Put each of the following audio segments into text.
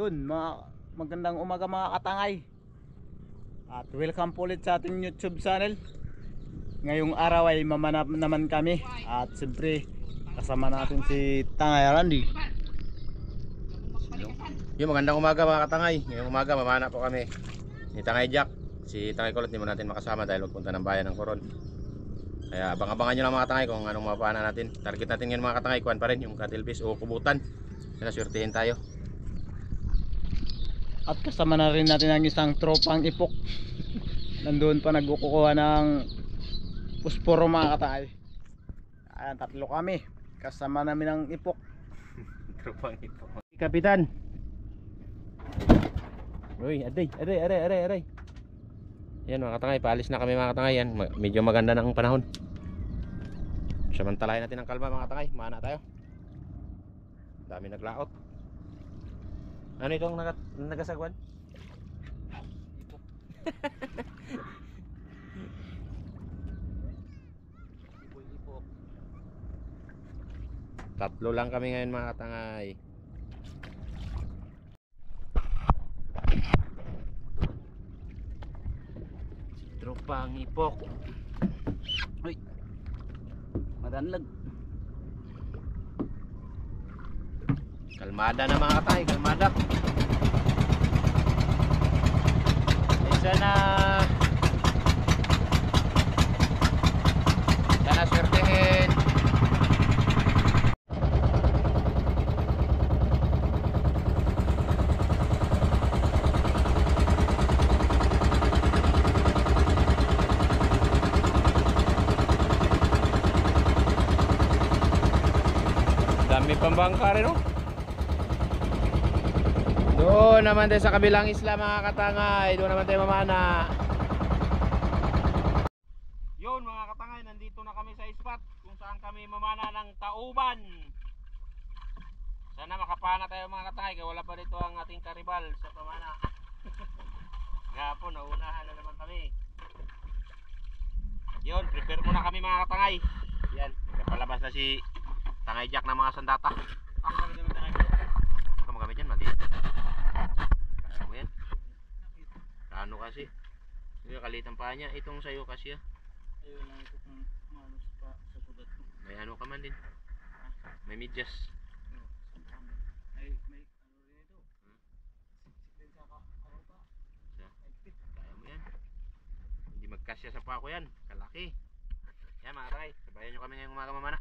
Yun, magandang umaga mga katangay. At welcome po ulit sa ating YouTube channel. Ngayong araw ay mamanap naman kami. At siyempre kasama natin si Tangay Randy. Yung magandang umaga mga katangay. Ngayong umaga mamana po kami ni Tangay Jack. Si Tangay Kulot hindi mo natin makasama dahil magpunta ng bayan ng Coron. Kaya abang-abangan nyo lang mga katangay kung anong mapana natin. Target natin ngayon mga katangay, kuhan pa rin yung cuttlefish o kubutan. Kaya swertihin tayo. At kasama na rin natin ang isang tropang ipok. Nandoon pa nagkukuha ng pusporo mga katangay. Ayan, tatlo kami. Kasama namin ang ipok. Tropang ipok. Kapitan. Uy, aray. Yan mga katangay, paalis na kami mga katangay. Yan, medyo maganda ng panahon. Samantalahin natin ang kalma mga katangay. Mana tayo. Dami naglaot. Ano itong nagasagwan? Ipok. Ipok. Tatlo lang kami ngayon mga katangay. Tropang ipok. Uy, madanlag. Kalmada na mga katay, kalmada. Sana swertehin. Dami pambangka rin, oh. Doon naman tayo sa kabilang isla mga katangay. Doon naman tayo mamana. Yun mga katangay, nandito na kami sa spot kung saan kami mamana ng tauban. Sana makapana tayo mga katangay, kaya wala pa dito ang ating karibal sa pamana. Gapon, naunahan na naman kami. Yun, prepare muna kami mga katangay. Yan, napalabas na si Tangay Jack ng mga sandata. Ikaw magamit yan, mati. Kaya mo yan. Kano kasi? Hindi kalitan pa niya. Itong sayo kasi. Ayun lang ito kung manos pa sa kudat ko. May ano ka man din. May medyas. May ano rin ito. Siksik sa ako pa. Kaya mo yan. Hindi magkasya sa pako yan. Kalaki. Yan mga takay. Sabayan nyo kami ngayong umaga mamana.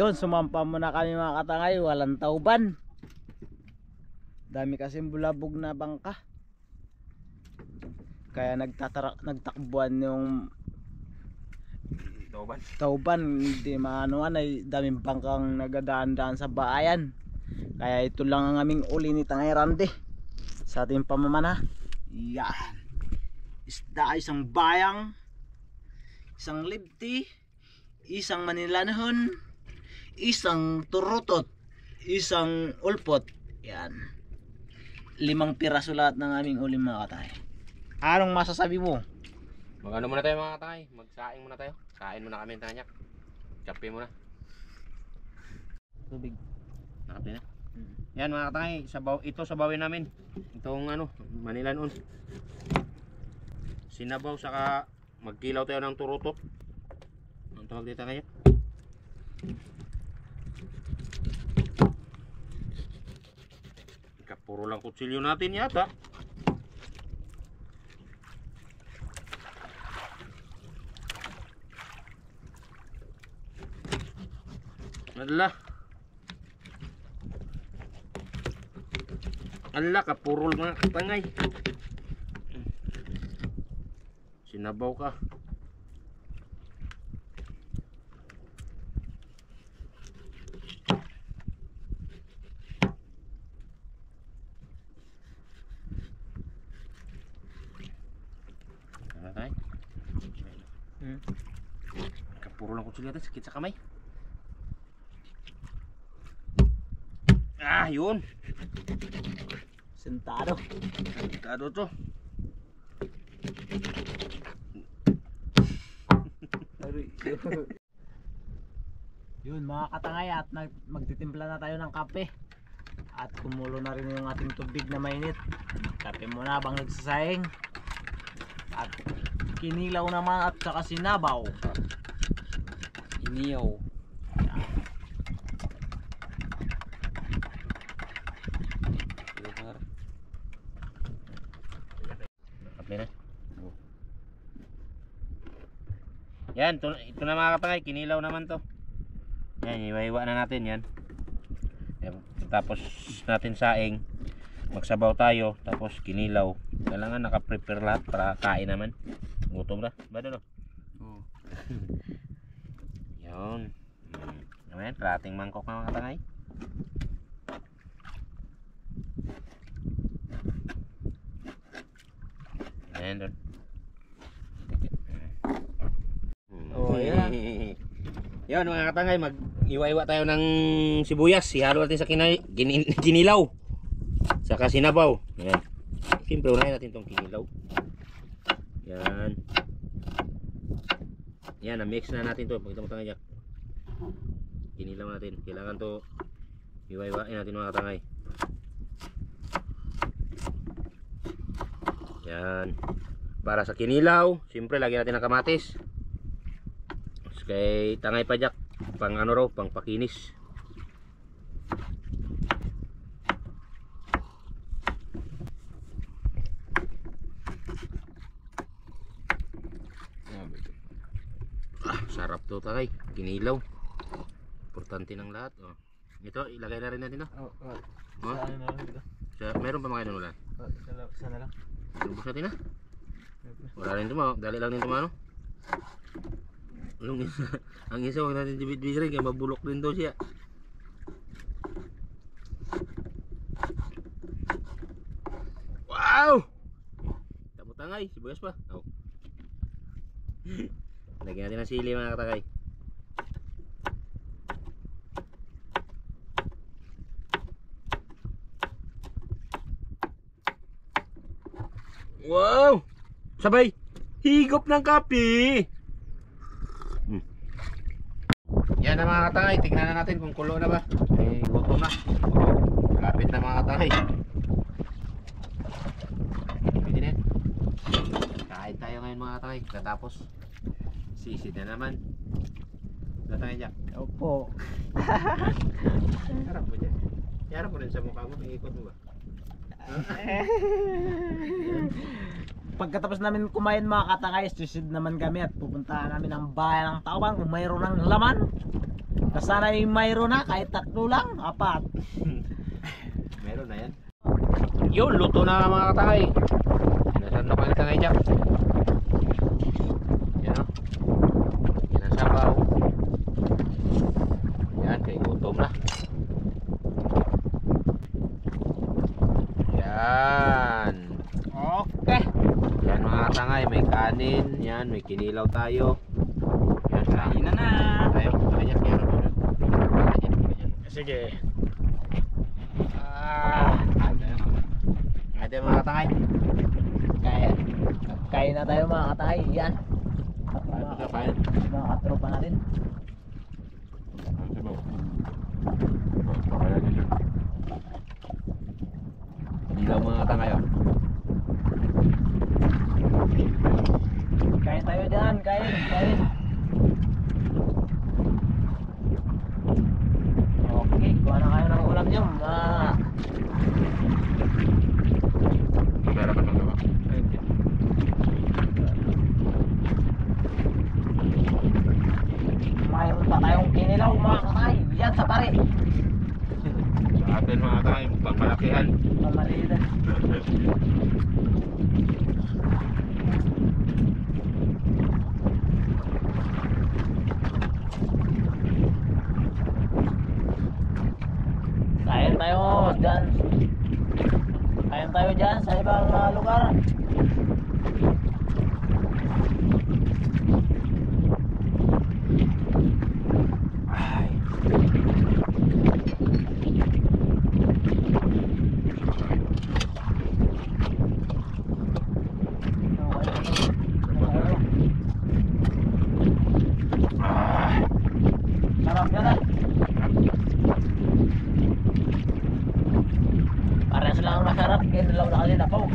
yun, sumampa muna kami mga katangay, walang tauban. Dami kasing bulabog na bangka. Kaya nagtakbuhan yung tauban, hindi maanuan, ay daming bangkang nagadaan-daan sa bayan. Kaya ito lang ang aming uli ni Tangay Randy sa ating pamamana. Yan, isda, isang bayang, isang libti, isang manilanhon, isang turutot, isang ulpot. Yan, 5 piraso lahat ng aming uli mga katay. Anong masasabi mo? Mag-ano muna tayo mga katangay, magsaing muna tayo. Kain muna kami ng tanyak. Kape muna. Tubig. Nakape na. Yan mga katangay, ito sabawin namin. Itong ano, manilanon. Sinabaw saka magkilaw tayo ng turutot. Ang tawag dito ngayon? Puro lang kutsilyo natin yata. Ala. Ala, kapurol mga katangay. Sinabaw ka. Ano tayo? Kapuro lang kutsilyo natin, sakit sa kamay. Ah, yun. Sentado. Sentado to. Yun mga katangay, at magtitimpla na tayo ng kape. At kumulo na rin yung ating tubig na mainit. Kape muna habang nagsasaing. At kinilaw naman at saka sinabaw. Iniyaw. Kape na. Yan, ito na mga katangay, kinilaw naman to. Yan, iwa-iwa na natin yan. Tapos natin saing, magsabaw tayo, tapos kinilaw. Kailangan naka-prepare lahat para kain naman. Gutom na, ba doon? Oo. Yun. Ayan, kalating mangkok na mga katangay. Ayan doon. Oh, yan. Yun mga katangay, mag-iwa-iwa tayo ng sibuyas. Ihalo natin sa kinilaw. Saka sinabaw. Ayan. Siyempre unahin natin itong kinilaw. Yan. Yan, na-mix na natin to. Pagkita mo tangay, Jack. Kinilaw natin. Kailangan to iwa-iwain natin mga katangay. Yan. Para sa kinilaw, siyempre lagyan natin ng kamatis. Kay Tangay pa Jack, pang ano raw, pang pakinis. Sarap to Tangay, kinilaw. Importante ng lahat. Oh. Ito, ilagay na rin natin. Oh, oh. Oh? Saan na lang dito? Meron pa mga ganun ulan? Sana lang. Lubos natin na. Wala rin tumano, dali lang din tumano. Ang isa huwag natin dibit-bit rin kaya mabulok din daw siya. Wow! Tamo tangay, sibuyas pa. Oh. Lagyan natin ng sili mga katangay. Wow! Sabay, higop ng kape! Yan na mga katangay, tingnan na natin kung kulo na ba. Eh, gutom na. Lapit na mga katangay. Pwede na yan. Kain tayo ngayon mga katangay. Katapos, sisid na naman. Katangay Jack. Opo. Harap mo dyan. Harap mo rin sa mukha mo, iikot mo ba? Pagkatapos namin kumain mga katangay, susid naman kami at pupuntahan namin ang bayan ng Tauban kung mayroon ng laman. Na sana'y mayroon na kahit 3 lang, 4. Meron na yan. Yun, luto na mga katangay. Nasaan na pa yung tangay Jack? Yan o. Yan ang sabaw. Yan, kay gutom na. Yan. Okay. Yan mga katangay, may kanin. Yan, may kinilaw tayo. Yan, kain na na. Tayo, kanya, kaya. Sige. Ada mga katangay. Kain na tayo mga katay. Yan. Kain. Mga katropa natin. Kinilaw mga katangay oh. Kain tayo dyan. Kain. Okay. Kuha na kayo ng ulam nyo. Pera ka talaga. Mayroon pa tayong kinilaw mga katay. Yan sa pare. Sa atin mga katangay, pangmalakihan. Mamalita. Kain tayo dyan. Kain tayo dyan sa ibang lugar. Ay. Sarap yan ah. Parehas lang ang masarap. Kaya dalaw na kanina po.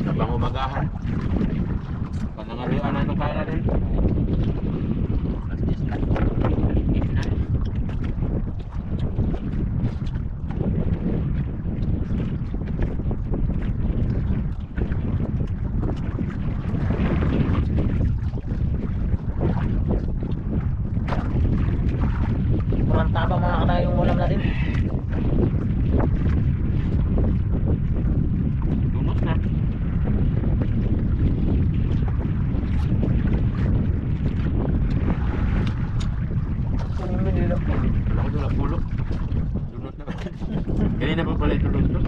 Sabang umagahan. Panangaluan na itong kaya natin. Kurang taba mga katay yung ulam natin. Lumot na. Kunin mo nila. Wala ko doon pulo. Lunot na. Ganyan na pa pala ito lunot.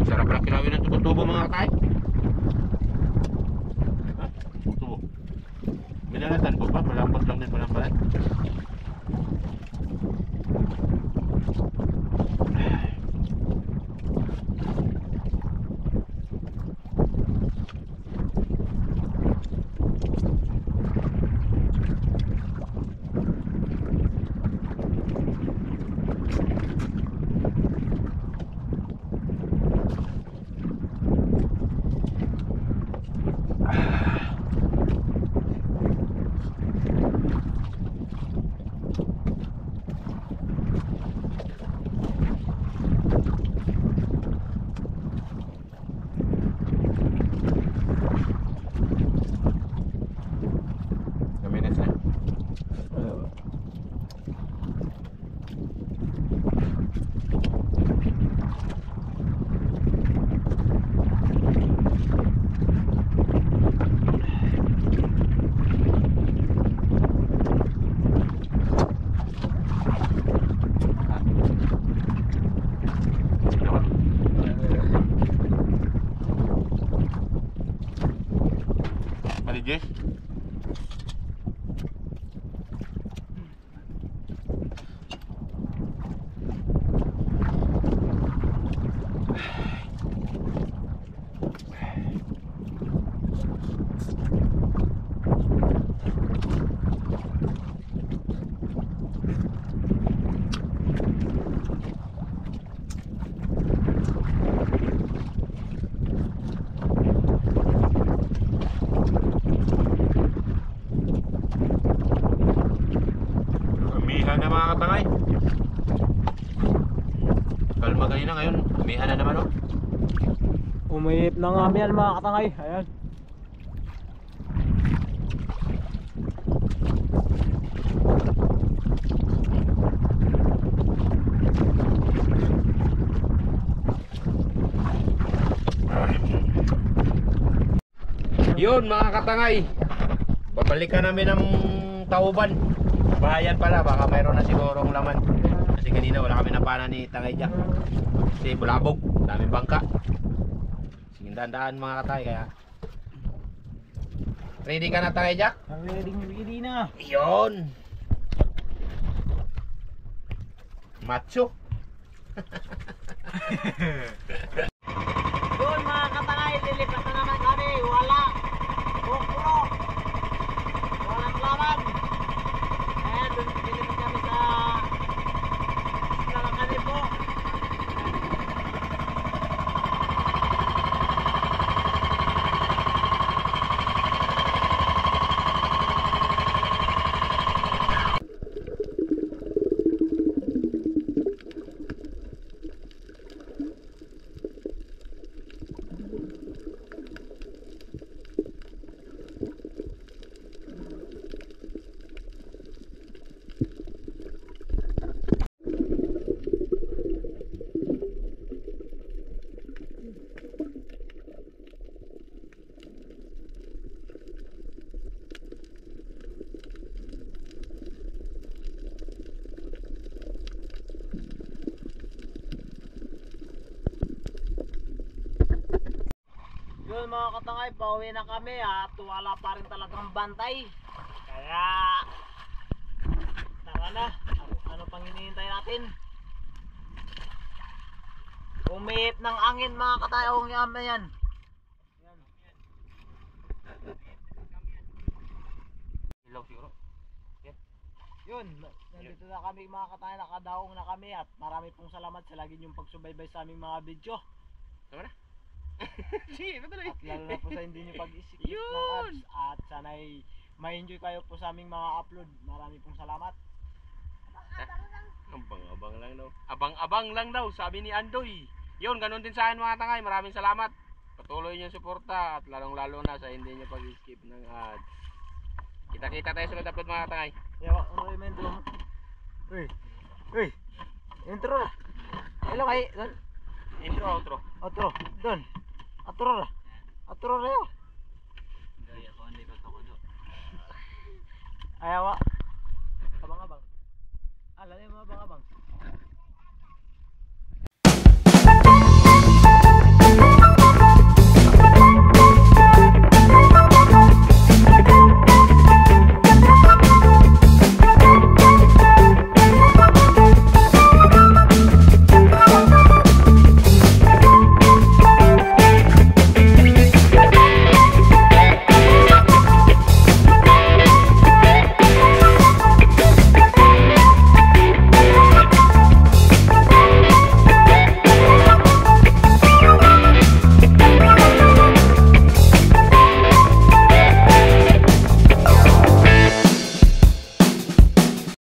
Sarap lang kilawin ng tubo-tubo mga katay. Ha? Tubo. Minalatan po ba? Malambot lang din palang balat. Minutes na. Jess? Umihan na mga katangay. Kalma kayo na ngayon. Umihan na naman oh. Umihip na nga yan mga katangay. Ayan. Yun mga katangay, babalikan namin ng Tauban. Bahayan pala, baka mayroon na sigurong laman. Kasi kanina wala kami napana ni Tangay Jack. Kasi bulabog, daming bangka. Sige, daan mga katangay. Kaya ready ka na Tangay Jack? Ready na. Yun, macho. Doon mga katangay, lilipat na naman kami. Wala. Bukro. Walang laman. Ayan, doon lilipat kami sa Kalakani po. Yun mga katangay, pauwi na kami at wala pa rin talagang bantay. Kaya tara na, ano pang hinihintay natin? Umihip ng angin mga katangay, ang yaman yan. Yan. Ilaw siguro. Yun, nandito na kami mga katangay, nakadaong na kami at marami pong salamat sa lagi niyong pagsubaybay sa aming mga video. Tama na? Sige, patuloy. At lalo na po sa hindi nyo pag-isikip ng ads. At sana'y ma-enjoy kayo po sa aming mga upload. Marami pong salamat. Abang-abang lang daw. Abang-abang lang daw, sabi ni Andoy. Yun, ganun din sa akin mga tangay. Maraming salamat. Patuloy nyo suporta at lalong-lalo na sa hindi nyo pag-skip ng ads. Kita-kita tayo sa upload mga tangay. Yawa, ano yung intro mo? Uy, uy, intro. Hello kay, doon. Intro, outro. Outro, doon. Outro ra. Outro ra yun. Ayawa. Abang-abang. Alam mo abang-abang.